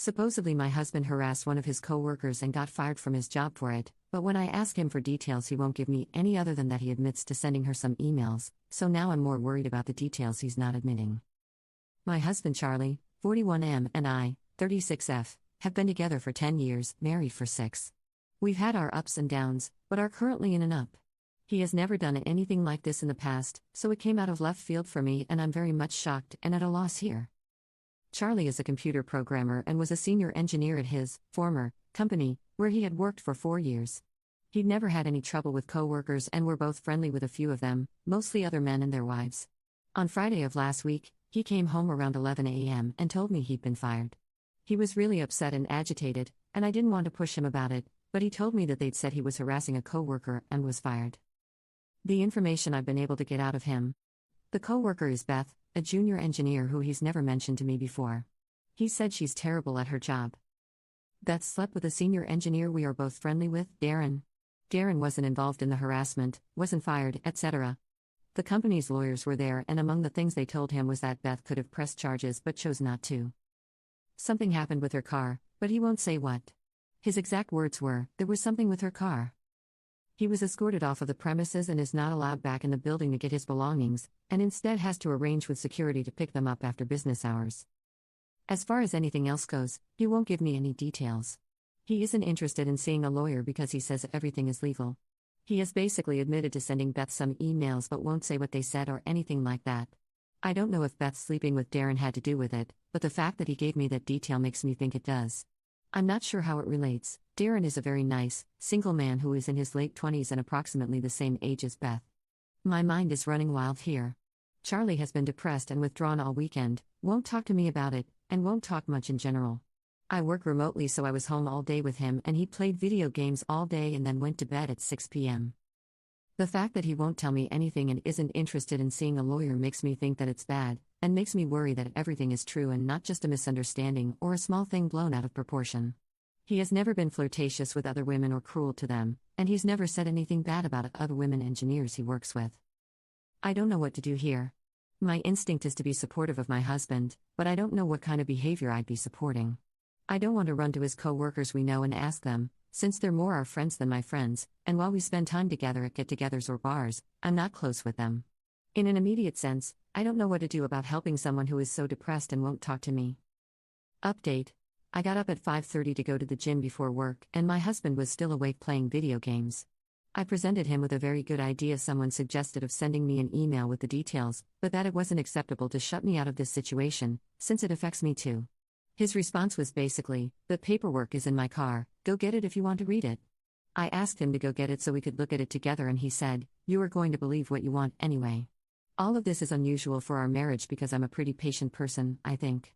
Supposedly my husband harassed one of his coworkers and got fired from his job for it, but when I ask him for details he won't give me any other than that he admits to sending her some emails, so now I'm more worried about the details he's not admitting. My husband Charlie, 41M, and I, 36F, have been together for 10 years, married for 6. We've had our ups and downs, but are currently in an up. He has never done anything like this in the past, so it came out of left field for me and I'm very much shocked and at a loss here. Charlie is a computer programmer and was a senior engineer at his former company, where he had worked for 4 years. He'd never had any trouble with coworkers and were both friendly with a few of them, mostly other men and their wives. On Friday of last week, he came home around 11 a.m. and told me he'd been fired. He was really upset and agitated, and I didn't want to push him about it, but he told me that they'd said he was harassing a coworker and was fired. The information I've been able to get out of him. The coworker is Beth, a junior engineer who he's never mentioned to me before. He said she's terrible at her job. Beth slept with a senior engineer we are both friendly with, Darren. Darren wasn't involved in the harassment, wasn't fired, etc. The company's lawyers were there and among the things they told him was that Beth could have pressed charges but chose not to. Something happened with her car, but he won't say what. His exact words were, "There was something with her car." He was escorted off of the premises and is not allowed back in the building to get his belongings, and instead has to arrange with security to pick them up after business hours. As far as anything else goes, he won't give me any details. He isn't interested in seeing a lawyer because he says everything is legal. He has basically admitted to sending Beth some emails but won't say what they said or anything like that. I don't know if Beth sleeping with Darren had to do with it, but the fact that he gave me that detail makes me think it does. I'm not sure how it relates. Darren is a very nice, single man who is in his late 20s and approximately the same age as Beth. My mind is running wild here. Charlie has been depressed and withdrawn all weekend, won't talk to me about it, and won't talk much in general. I work remotely so I was home all day with him and he played video games all day and then went to bed at 6 p.m. The fact that he won't tell me anything and isn't interested in seeing a lawyer makes me think that it's bad, and makes me worry that everything is true and not just a misunderstanding or a small thing blown out of proportion. He has never been flirtatious with other women or cruel to them, and he's never said anything bad about other women engineers he works with. I don't know what to do here. My instinct is to be supportive of my husband, but I don't know what kind of behavior I'd be supporting. I don't want to run to his co-workers we know and ask them, since they're more our friends than my friends, and while we spend time together at get-togethers or bars, I'm not close with them. In an immediate sense, I don't know what to do about helping someone who is so depressed and won't talk to me. Update. I got up at 5:30 to go to the gym before work, and my husband was still awake playing video games. I presented him with a very good idea someone suggested of sending me an email with the details, but that it wasn't acceptable to shut me out of this situation, since it affects me too. His response was basically, "The paperwork is in my car, go get it if you want to read it." I asked him to go get it so we could look at it together and he said, "You are going to believe what you want anyway." All of this is unusual for our marriage because I'm a pretty patient person, I think.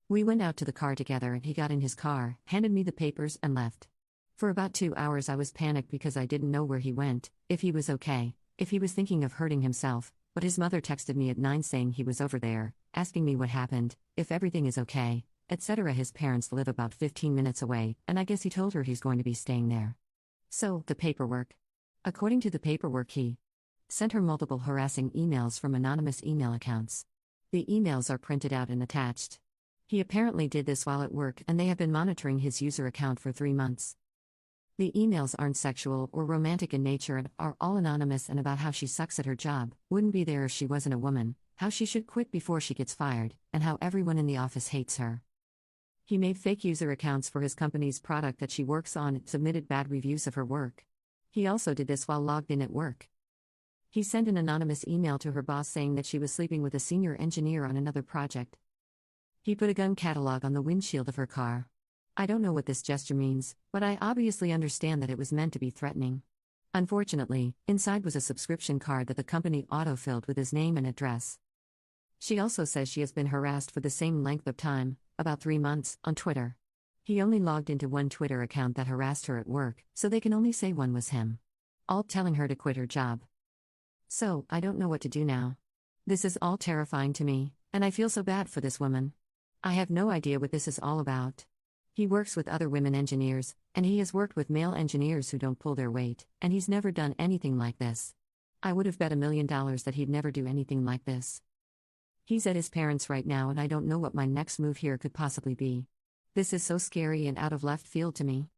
We went out to the car together and he got in his car, handed me the papers and left. For about 2 hours I was panicked because I didn't know where he went, if he was okay, if he was thinking of hurting himself, but his mother texted me at 9 saying he was over there, asking me what happened, if everything is okay, etc. His parents live about 15 minutes away, and I guess he told her he's going to be staying there. So, the paperwork. According to the paperwork he sent her multiple harassing emails from anonymous email accounts. The emails are printed out and attached. He apparently did this while at work and they have been monitoring his user account for 3 months. The emails aren't sexual or romantic in nature and are all anonymous and about how she sucks at her job, wouldn't be there if she wasn't a woman, how she should quit before she gets fired, and how everyone in the office hates her. He made fake user accounts for his company's product that she works on and submitted bad reviews of her work. He also did this while logged in at work. He sent an anonymous email to her boss saying that she was sleeping with a senior engineer on another project. He put a gun catalog on the windshield of her car. I don't know what this gesture means, but I obviously understand that it was meant to be threatening. Unfortunately, inside was a subscription card that the company auto-filled with his name and address. She also says she has been harassed for the same length of time, about 3 months, on Twitter. He only logged into one Twitter account that harassed her at work, so they can only say one was him. All telling her to quit her job. So, I don't know what to do now. This is all terrifying to me, and I feel so bad for this woman. I have no idea what this is all about. He works with other women engineers, and he has worked with male engineers who don't pull their weight, and he's never done anything like this. I would have bet $1 million that he'd never do anything like this. He's at his parents' right now and I don't know what my next move here could possibly be. This is so scary and out of left field to me.